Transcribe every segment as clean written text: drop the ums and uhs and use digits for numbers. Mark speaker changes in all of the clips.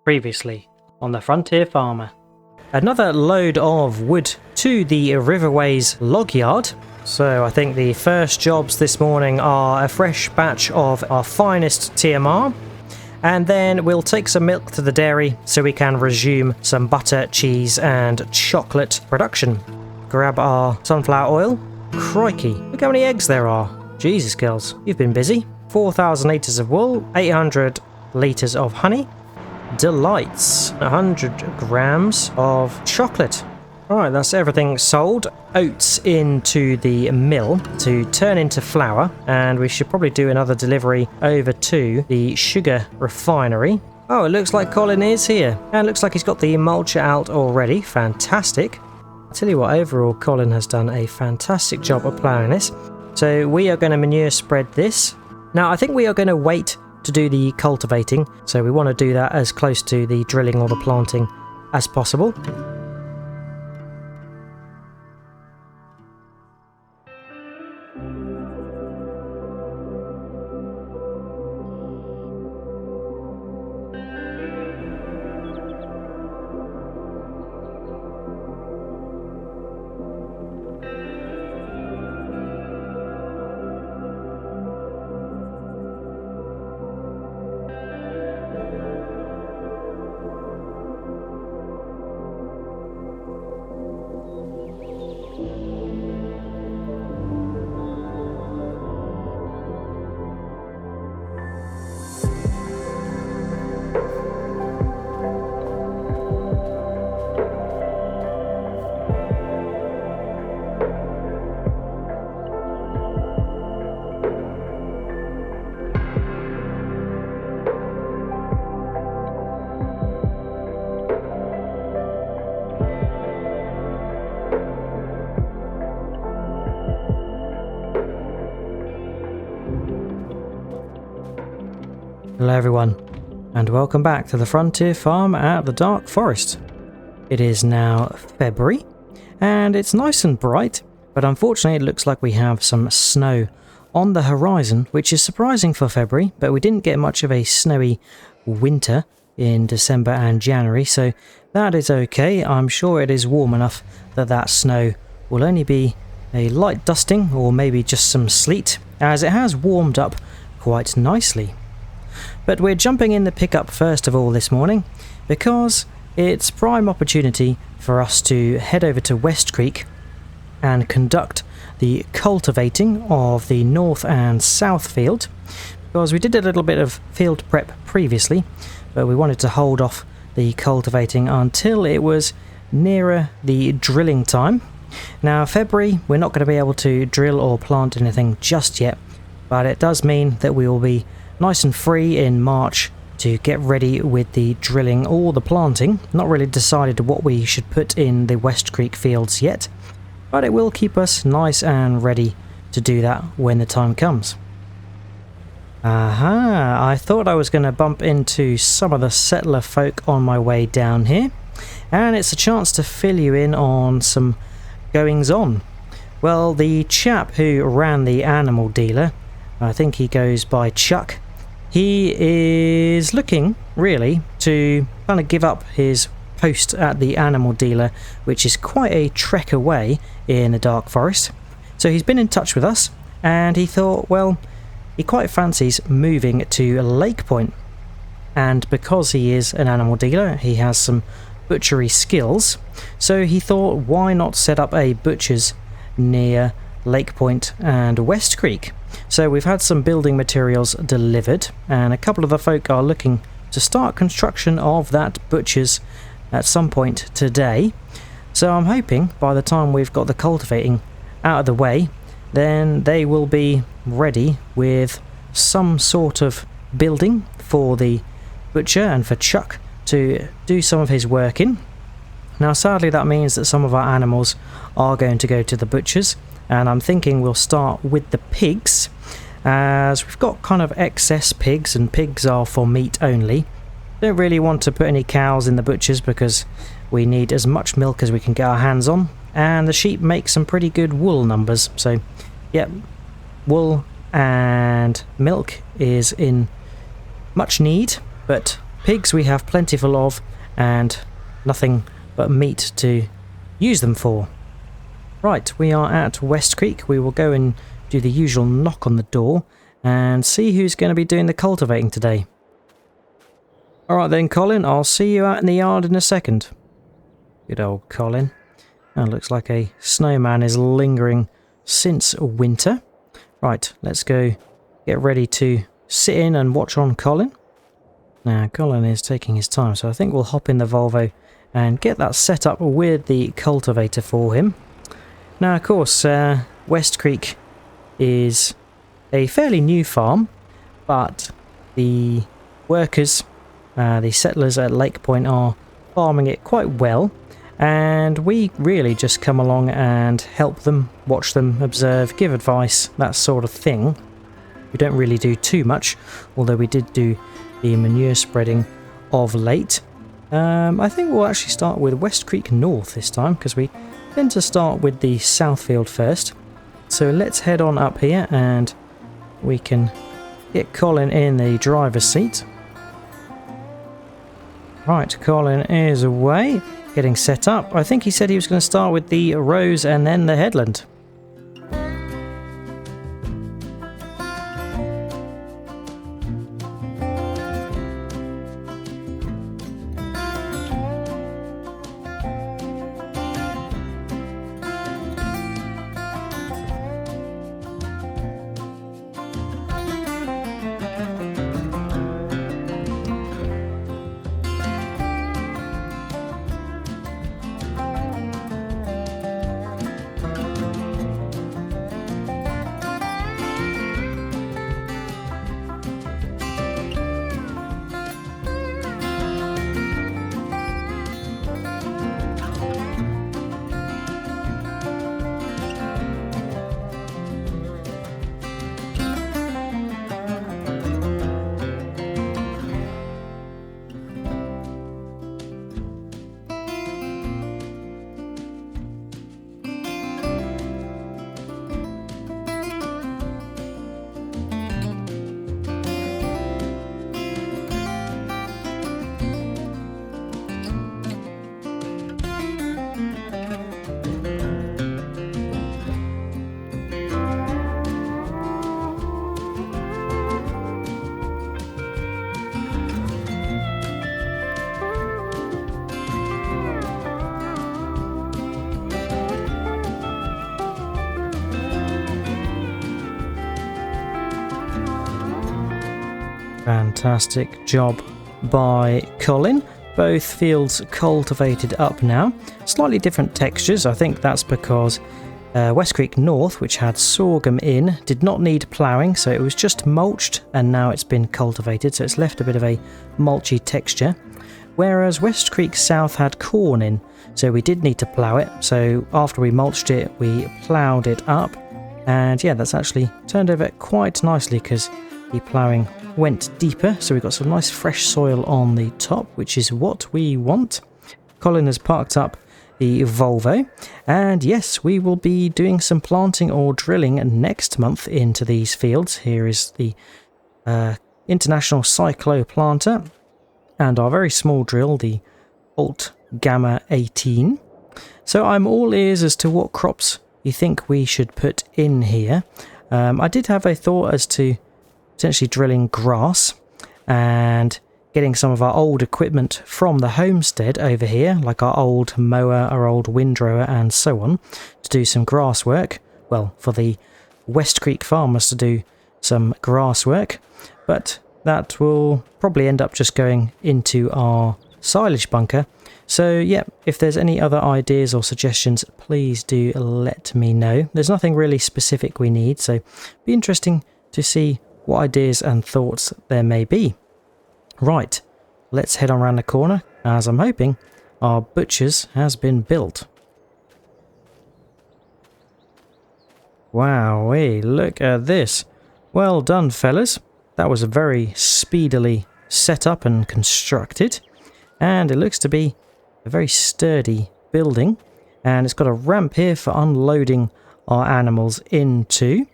Speaker 1: Previously on the Frontier Farmer. Another load of wood to the Riverways log yard. So I think the first jobs this morning are a fresh batch of our finest TMR, and then we'll take some milk to the dairy so we can resume some butter, cheese and chocolate production. Grab our sunflower oil. Crikey, look how many eggs there are. Jesus girls, you've been busy. 4,000 litres of wool, 800 litres of honey. Delights, 100 grams of chocolate. Alright, that's everything sold. Oats into the mill to turn into flour, and we should probably do another delivery over to the sugar refinery. Oh, it looks like Colin is here, and it looks like he's got the mulcher out already. Fantastic. I'll tell you what, overall Colin has done a fantastic job of ploughing this. So we are going to manure spread this. Now I think we are going to wait to do the cultivating, so we want to do that as close to the drilling or the planting as possible. Hello everyone, and welcome back to the Frontier Farm at the Dark Forest. It is now February, and it's nice and bright, but unfortunately it looks like we have some snow on the horizon, which is surprising for February, but we didn't get much of a snowy winter in December and January, so that is okay. I'm sure it is warm enough that that snow will only be a light dusting or maybe just some sleet, as it has warmed up quite nicely. But we're jumping in the pickup first of all this morning because it's prime opportunity for us to head over to West Creek and conduct the cultivating of the north and south field, because we did a little bit of field prep previously, but we wanted to hold off the cultivating until it was nearer the drilling time. Now February we're not going to be able to drill or plant anything just yet, but it does mean that we will be nice and free in March to get ready with the drilling or the planting. Not really decided what we should put in the West Creek fields yet, but it will keep us nice and ready to do that when the time comes. Aha, I thought I was going to bump into some of the settler folk on my way down here, and it's a chance to fill you in on some goings on. Well, the chap who ran the animal dealer, I think he goes by Chuck, he is looking really to kind of give up his post at the animal dealer, which is quite a trek away in the Dark Forest. So he's been in touch with us, and he thought, well, he quite fancies moving to Lakepoint, and because he is an animal dealer, he has some butchery skills, so he thought, why not set up a butcher's near Lakepoint and West Creek. So we've had some building materials delivered, and a couple of the folk are looking to start construction of that butcher's at some point today. So I'm hoping by the time we've got the cultivating out of the way, then they will be ready with some sort of building for the butcher and for Chuck to do some of his work in. Now sadly that means that some of our animals are going to go to the butchers, and I'm thinking we'll start with the pigs, as we've got kind of excess pigs, and pigs are for meat only. Don't really want to put any cows in the butchers because we need as much milk as we can get our hands on, and the sheep make some pretty good wool numbers, so yep, wool and milk is in much need, but pigs we have plentiful of, and nothing but meat to use them for. Right, we are at West Creek. We will go and do the usual knock on the door and see who's going to be doing the cultivating today. Alright then, Colin, I'll see you out in the yard in a second. Good old Colin. Oh, looks like a snowman is lingering since winter. Right, let's go get ready to sit in and watch on Colin. Now, Colin is taking his time, so I think we'll hop in the Volvo and get that set up with the cultivator for him. Now, of course, West Creek is a fairly new farm, but the workers, the settlers at Lakepoint, are farming it quite well, and we really just come along and help them, watch them, observe, give advice, that sort of thing. We don't really do too much, although we did do the manure spreading of late. I think we'll actually start with West Creek North this time, because we tend to start with the south field first. So let's head on up here and we can get Colin in the driver's seat. Right, Colin is away, getting set up. I think he said he was going to start with the rows and then the headland. Fantastic job by Colin. Both fields cultivated up now. Slightly different textures. I think that's because West Creek North, which had sorghum in, did not need ploughing, so it was just mulched, and now it's been cultivated, so it's left a bit of a mulchy texture. Whereas West Creek South had corn in, so we did need to plough it. So after we mulched it, we ploughed it up, and yeah, that's actually turned over quite nicely because the ploughing went deeper, so we've got some nice fresh soil on the top, which is what we want. Colin has parked up the Volvo, and yes, we will be doing some planting or drilling next month into these fields. Here is the International Cyclo planter and our very small drill, the Alt Gamma 18. So I'm all ears as to what crops you think we should put in here. I did have a thought as to potentially drilling grass and getting some of our old equipment from the homestead over here, like our old mower, our old windrower and so on, to do some grass work. Well, for the West Creek farmers to do some grass work, but that will probably end up just going into our silage bunker. So yeah, if there's any other ideas or suggestions, please do let me know. There's nothing really specific we need, so be interesting to see what ideas and thoughts there may be. Right, let's head on around the corner, as I'm hoping our butcher's has been built. Wowee, look at this. Well done, fellas. That was very speedily set up and constructed, and it looks to be a very sturdy building, and it's got a ramp here for unloading our animals into,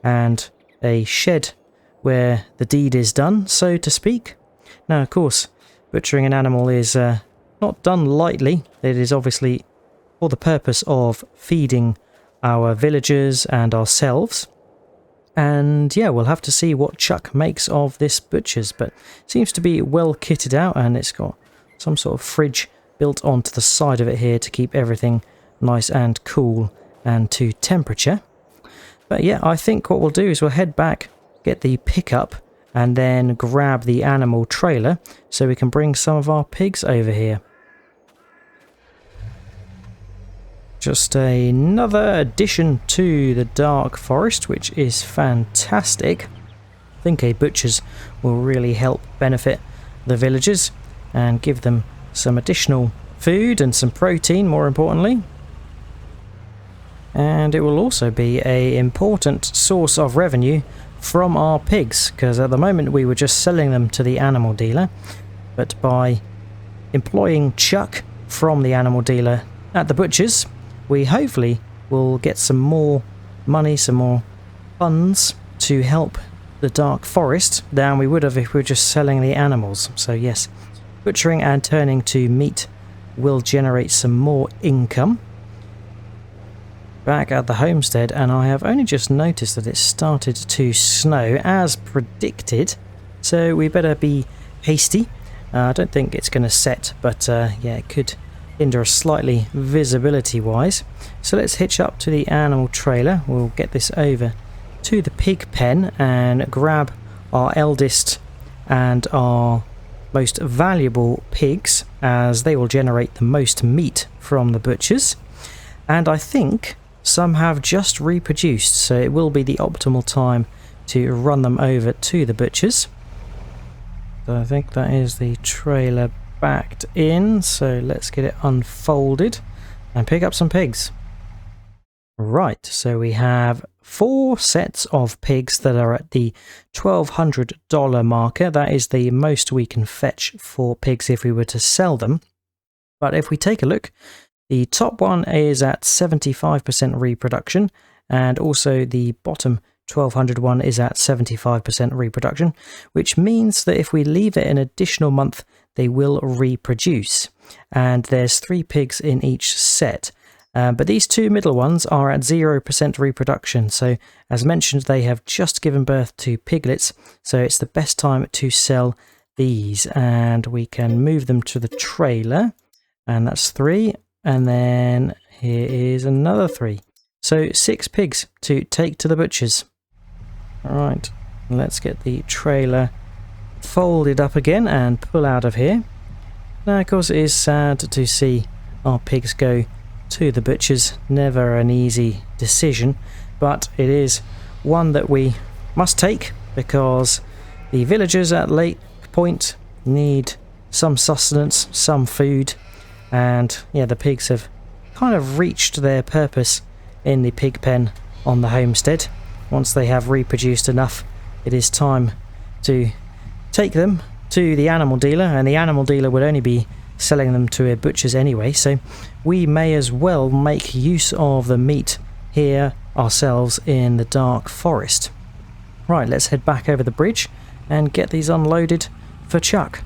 Speaker 1: and a shed where the deed is done, so to speak. Now, of course, Butchering an animal is not done lightly. It is obviously for the purpose of feeding our villagers and ourselves. And yeah, we'll have to see what Chuck makes of this butcher's, but it seems to be well kitted out, and it's got some sort of fridge built onto the side of it here to keep everything nice and cool and to temperature. But yeah, I think what we'll do is we'll head back, get the pickup, and then grab the animal trailer so we can bring some of our pigs over here. Just another addition to the dark forest, which is fantastic. I think a butcher's will really help benefit the villagers and give them some additional food and some protein, more importantly. And it will also be an important source of revenue from our pigs, because at the moment we were just selling them to the animal dealer, but by employing Chuck from the animal dealer at the butcher's, we hopefully will get some more money, some more funds to help the dark forest than we would have if we were just selling the animals. So yes, butchering and turning to meat will generate some more income. Back at the homestead, and I have only just noticed that it started to snow as predicted, so we better be hasty. I don't think it's going to set, but yeah, it could hinder us slightly visibility wise. So let's hitch up to the animal trailer. We'll get this over to the pig pen and grab our eldest and our most valuable pigs, as they will generate the most meat from the butchers. And I think some have just reproduced, so it will be the optimal time to run them over to the butchers. So I think that is the trailer backed in, so let's get it unfolded and pick up some pigs. Right, so we have 4 sets of pigs that are at the $1,200 marker. That is the most we can fetch for pigs if we were to sell them. But if we take a look, the top one is at 75% reproduction, and also the bottom 1200 one is at 75% reproduction, which means that if we leave it an additional month, they will reproduce. And there's 3 pigs in each set. But these 2 middle ones are at 0% reproduction, so as mentioned, they have just given birth to piglets, so it's the best time to sell these. And we can move them to the trailer, and that's 3, and then here is another 3. So 6 pigs to take to the butchers. Alright, let's get the trailer folded up again and pull out of here. Now, of course, it is sad to see our pigs go to the butchers. Never an easy decision, but it is one that we must take because the villagers at Lakepoint need some sustenance, some food, and yeah, the pigs have kind of reached their purpose in the pig pen on the homestead. Once they have reproduced enough, it is time to take them to the animal dealer, and the animal dealer would only be selling them to a butcher's anyway, so we may as well make use of the meat here ourselves in the dark forest. Right, let's head back over the bridge and get these unloaded for Chuck.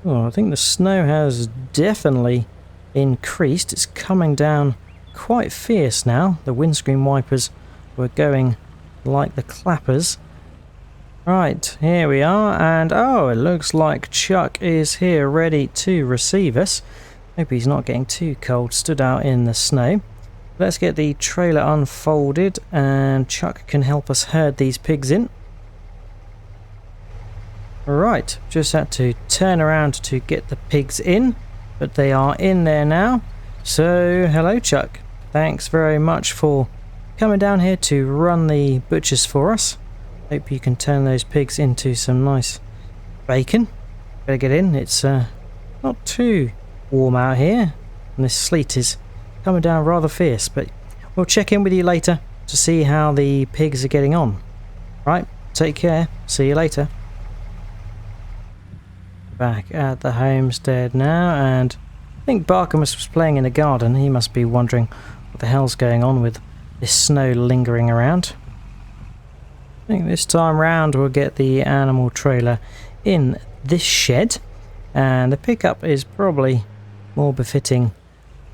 Speaker 1: Oh, I think the snow has definitely increased. It's coming down quite fierce now. The windscreen wipers were going like the clappers. Right, here we are, and oh, it looks like Chuck is here ready to receive us. Hope he's not getting too cold, stood out in the snow. Let's get the trailer unfolded and Chuck can help us herd these pigs in. Right, just had to turn around to get the pigs in, but they are in there now. So, hello Chuck. Thanks very much for coming down here to run the butchers for us. Hope you can turn those pigs into some nice bacon. Better get in, it's not too warm out here, and this sleet is coming down rather fierce, but we'll check in with you later to see how the pigs are getting on. Right, take care, see you later. Back at the homestead now, and I think Barkamus was playing in the garden. He must be wondering what the hell's going on with this snow lingering around. I think this time round we'll get the animal trailer in this shed, and the pickup is probably more befitting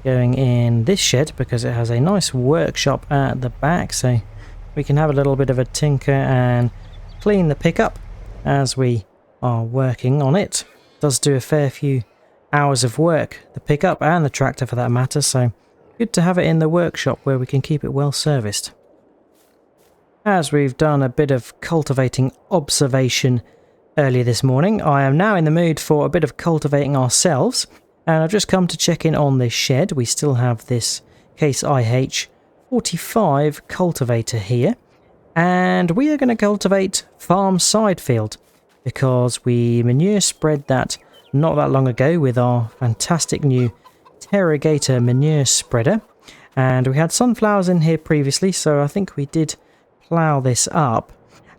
Speaker 1: going in this shed because it has a nice workshop at the back, so we can have a little bit of a tinker and clean the pickup as we are working on it. It does do a fair few hours of work, the pickup and the tractor for that matter, so good to have it in the workshop where we can keep it well serviced. As we've done a bit of cultivating observation earlier this morning, I am now in the mood for a bit of cultivating ourselves, and I've just come to check in on this shed. We still have this Case IH45 cultivator here, and we are going to cultivate farm side field because we manure spread that not that long ago with our fantastic new Terrogator manure spreader, and we had sunflowers in here previously, so I think we did plough this up,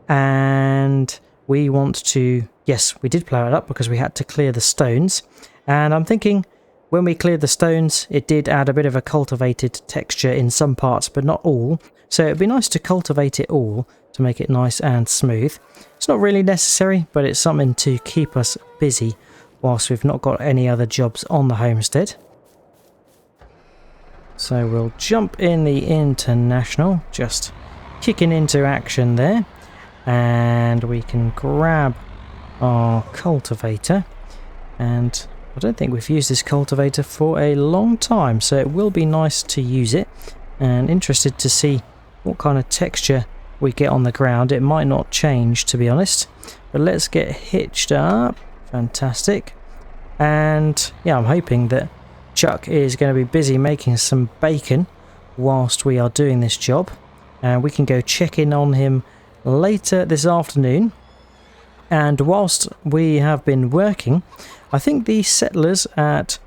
Speaker 1: and we want to, yes, we did plough it up because we had to clear the stones, and I'm thinking when we cleared the stones it did add a bit of a cultivated texture in some parts but not all, so it'd be nice to cultivate it all to make it nice and smooth. It's not really necessary, but it's something to keep us busy whilst we've not got any other jobs on the homestead. So we'll jump in the International, just kicking into action there, and we can grab our cultivator, and I don't think we've used this cultivator for a long time, so it will be nice to use it, and interested to see what kind of texture we get on the ground. It might not change, to be honest, but let's get hitched up. Fantastic. And yeah, I'm hoping that Chuck is going to be busy making some bacon whilst we are doing this job, and we can go check in on him later this afternoon. And whilst we have been working, I think the settlers at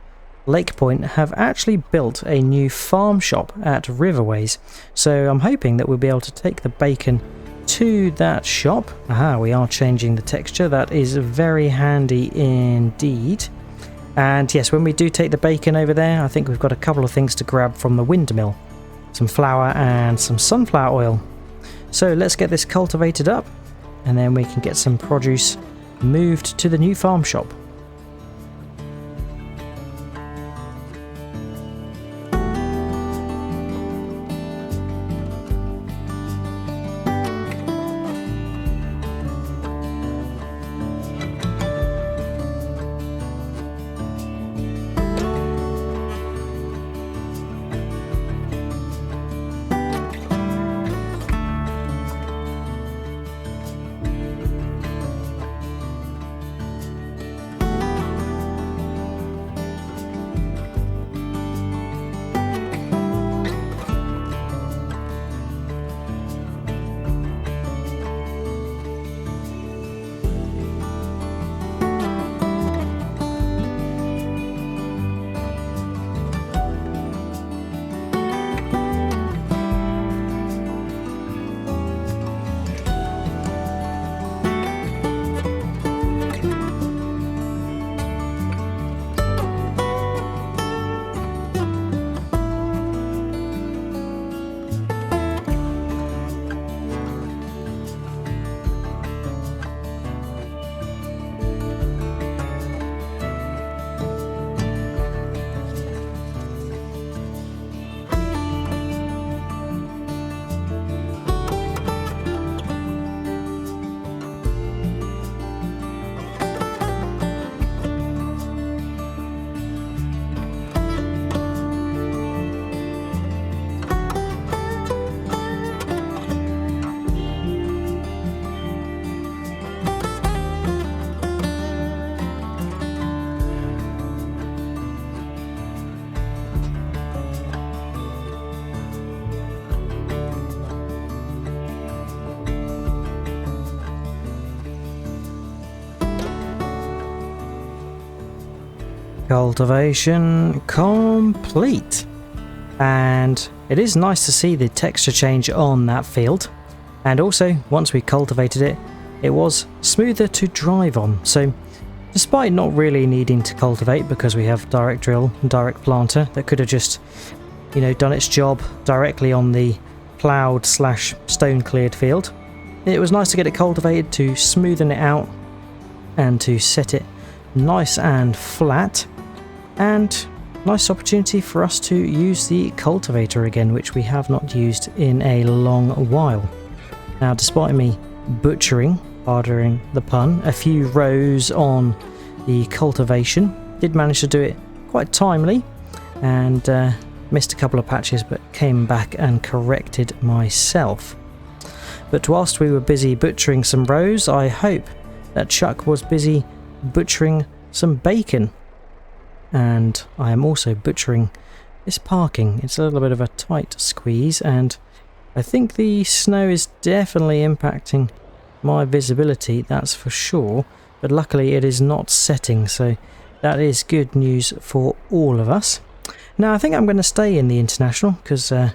Speaker 1: Lakepoint have actually built a new farm shop at Riverways, so I'm hoping that we'll be able to take the bacon to that shop. Aha, we are changing the texture. That is very handy indeed. And yes, when we do take the bacon over there, I think we've got a couple of things to grab from the windmill. Some flour and some sunflower oil. So let's get this cultivated up, and then we can get some produce moved to the new farm shop. Cultivation complete, and it is nice to see the texture change on that field, and also once we cultivated it, it was smoother to drive on. So despite not really needing to cultivate because we have direct drill and direct planter that could have just, you know, done its job directly on the ploughed / stone cleared field, it was nice to get it cultivated to smoothen it out and to set it nice and flat, and nice opportunity for us to use the cultivator again, which we have not used in a long while. Now, despite me butchering, pardon the pun, a few rows on the cultivation, did manage to do it quite timely, and missed a couple of patches, but came back and corrected myself. But whilst we were busy butchering some rows, I hope that Chuck was busy butchering some bacon. And I am also butchering this parking. It's a little bit of a tight squeeze, and I think the snow is definitely impacting my visibility, that's for sure. But luckily it is not setting, so that is good news for all of us. Now I think I'm going to stay in the International because the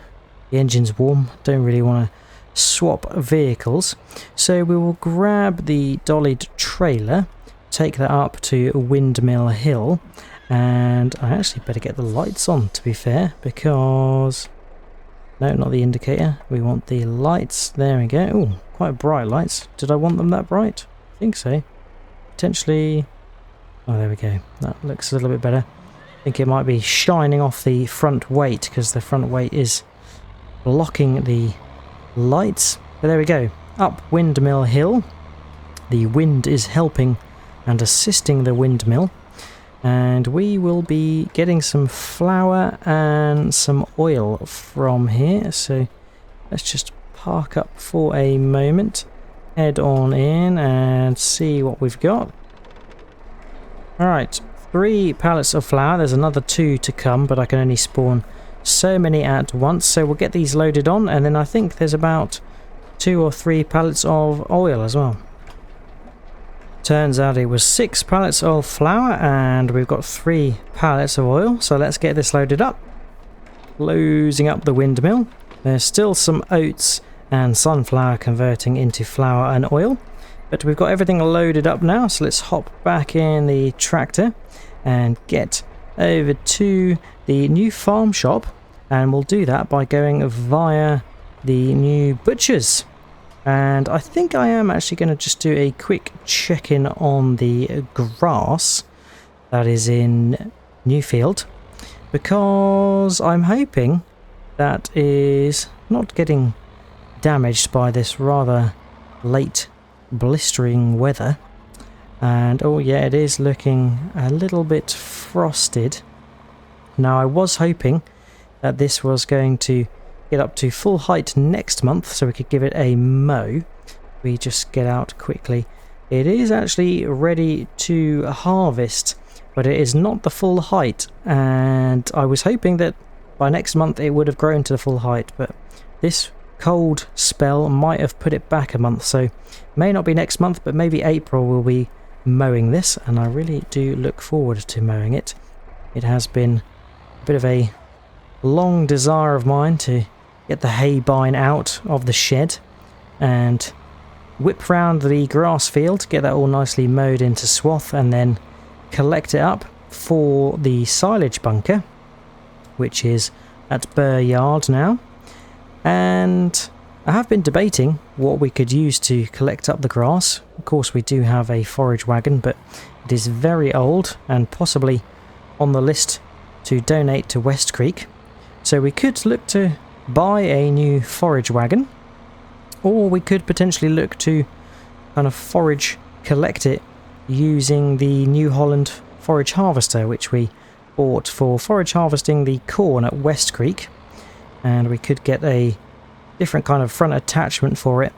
Speaker 1: engine's warm. Don't really want to swap vehicles. So we will grab the dollied trailer, take that up to Windmill Hill, and I actually better get the lights on, to be fair, because... no, not the indicator. We want the lights. There we go. Oh, quite bright lights. Did I want them that bright? I think so. Potentially... oh, there we go. That looks a little bit better. I think it might be shining off the front weight, because the front weight is blocking the lights. But there we go. Up Windmill Hill. The wind is helping and assisting the windmill. And we will be getting some flour and some oil from here. So let's just park up for a moment, head on in and see what we've got. Alright, 3 pallets of flour. There's another 2 to come, but I can only spawn so many at once. So we'll get these loaded on, and then I think there's about 2 or 3 pallets of oil as well. Turns out it was 6 pallets of flour, and we've got 3 pallets of oil. So let's get this loaded up. Closing up the windmill. There's still some oats and sunflower converting into flour and oil, but we've got everything loaded up now. So let's hop back in the tractor and get over to the new farm shop, and we'll do that by going via the new butchers. And I think I am actually going to just do a quick check-in on the grass that is in Newfield, because I'm hoping that is not getting damaged by this rather late blistering weather. And oh yeah, it is looking a little bit frosted. Now I was hoping that this was going to get up to full height next month, so we could give it a mow. We just get out quickly. It is actually ready to harvest, but it is not the full height, and I was hoping that by next month it would have grown to the full height, but this cold spell might have put it back a month, so may not be next month, but maybe April we'll be mowing this, and I really do look forward to mowing it. It has been a bit of a long desire of mine to get the hay bine out of the shed and whip round the grass field, get that all nicely mowed into swath, and then collect it up for the silage bunker, which is at Burr Yard now. And I have been debating what we could use to collect up the grass. Of course we do have a forage wagon, but it is very old and possibly on the list to donate to West Creek. So we could look to buy a new forage wagon, or we could potentially look to kind of forage collect it using the New Holland forage harvester, which we bought for forage harvesting the corn at West Creek. And we could get a different kind of front attachment for it,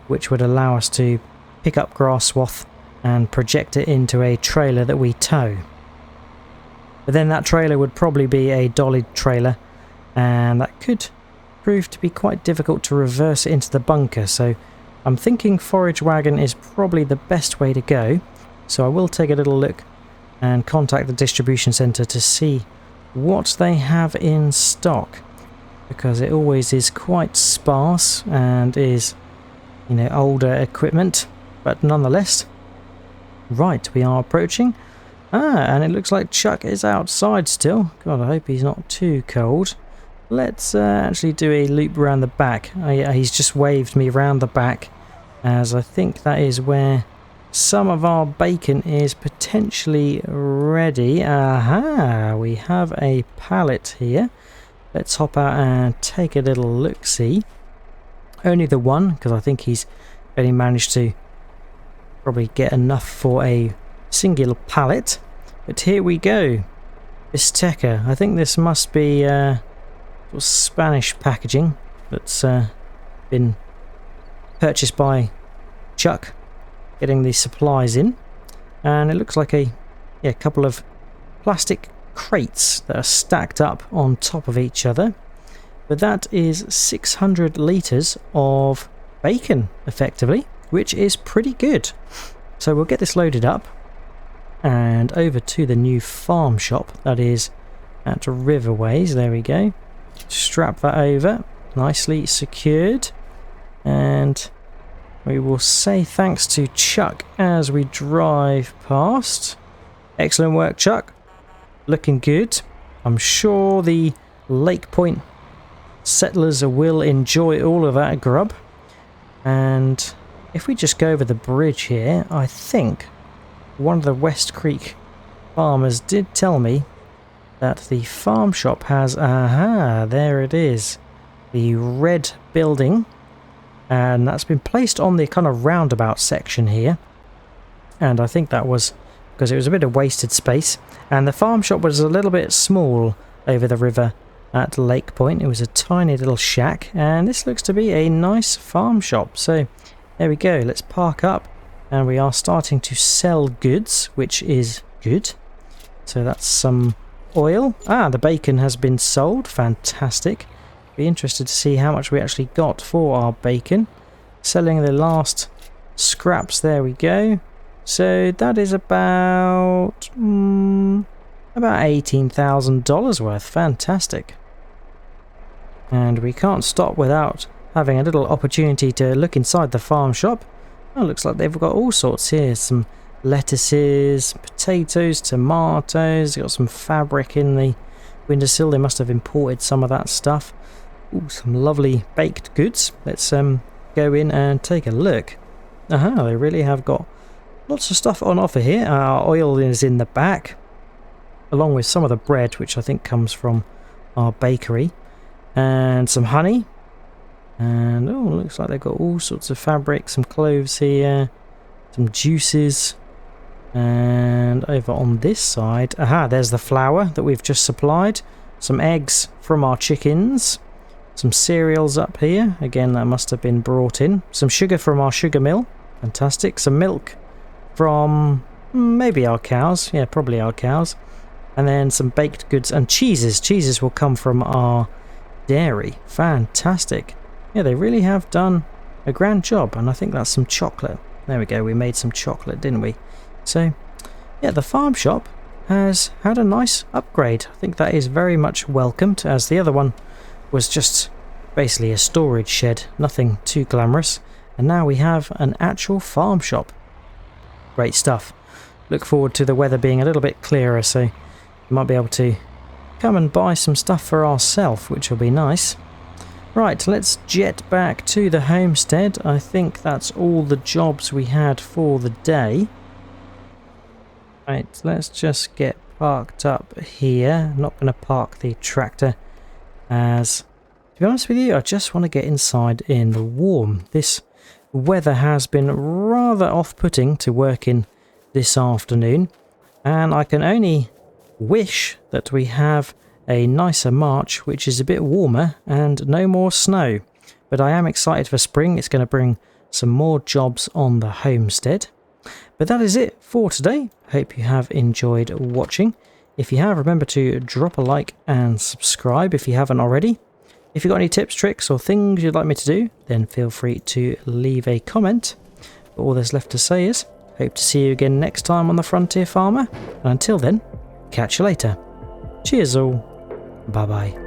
Speaker 1: which would allow us to pick up grass swath and project it into a trailer that we tow. But then that trailer would probably be a dollied trailer, and that could prove to be quite difficult to reverse it into the bunker, so I'm thinking forage wagon is probably the best way to go. So I will take a little look and contact the distribution centre to see what they have in stock, because it always is quite sparse and is, you know, older equipment, but nonetheless. Right, we are approaching. And it looks like Chuck is outside still. God, I hope he's not too cold. Let's actually do a loop around the back. Oh, yeah, he's just waved me around the back, as I think that is where some of our bacon is potentially ready. Aha, we have a pallet here. Let's hop out and take a little look-see. Only the one, because I think he's only managed to probably get enough for a single pallet. But here we go. Bistecca. I think this must be sort of Spanish packaging that's been purchased by Chuck, getting the supplies in. And it looks like a couple of plastic crates that are stacked up on top of each other. But that is 600 litres of bacon, effectively, which is pretty good. So we'll get this loaded up and over to the new farm shop that is at Riverways. There we go. Strap that over, nicely secured, and we will say thanks to Chuck as we drive past. Excellent work, Chuck. Looking good. I'm sure the Lakepoint settlers will enjoy all of that grub. And if we just go over the bridge here, I think one of the West Creek farmers did tell me that the farm shop has, aha, there it is, the red building, and that's been placed on the kind of roundabout section here. And I think that was because it was a bit of wasted space, and the farm shop was a little bit small over the river at Lakepoint. It was a tiny little shack, and this looks to be a nice farm shop. So there we go, let's park up, and we are starting to sell goods, which is good. So that's some oil. The bacon has been sold. Fantastic. Be interested to see how much we actually got for our bacon. Selling the last scraps. There we go. So that is about $18,000 worth. Fantastic. And we can't stop without having a little opportunity to look inside the farm shop. Oh, looks like they've got all sorts here. Some lettuces, potatoes, tomatoes. Got some fabric in the windowsill. They must have imported some of that stuff. Ooh, some lovely baked goods. Let's go in and take a look. They really have got lots of stuff on offer here. Our oil is in the back, along with some of the bread, which I think comes from our bakery, and some honey. And oh, looks like they've got all sorts of fabric, some cloves here, some juices. And over on this side, there's the flour that we've just supplied, some eggs from our chickens, some cereals up here, again that must have been brought in, some sugar from our sugar mill, fantastic, some milk from maybe our cows, yeah, probably our cows, and then some baked goods and cheeses will come from our dairy. Fantastic. Yeah, they really have done a grand job. And I think that's some chocolate. There we go, we made some chocolate, didn't we? So yeah, the farm shop has had a nice upgrade. I think that is very much welcomed, as the other one was just basically a storage shed, nothing too glamorous, and now we have an actual farm shop. Great stuff. Look forward to the weather being a little bit clearer, so we might be able to come and buy some stuff for ourselves, which will be nice. Right, let's jet back to the homestead. I think that's all the jobs we had for the day. Right, let's just get parked up here. I'm not going to park the tractor, as, to be honest with you, I just want to get inside in the warm. This weather has been rather off-putting to work in this afternoon, and I can only wish that we have a nicer March, which is a bit warmer and no more snow. But I am excited for spring. It's going to bring some more jobs on the homestead. But that is it for today. Hope you have enjoyed watching. If you have, remember to drop a like and subscribe if you haven't already. If you've got any tips, tricks or things you'd like me to do, then feel free to leave a comment. But all there's left to say is, hope to see you again next time on The Frontier Farmer. And until then, catch you later. Cheers all. Bye bye.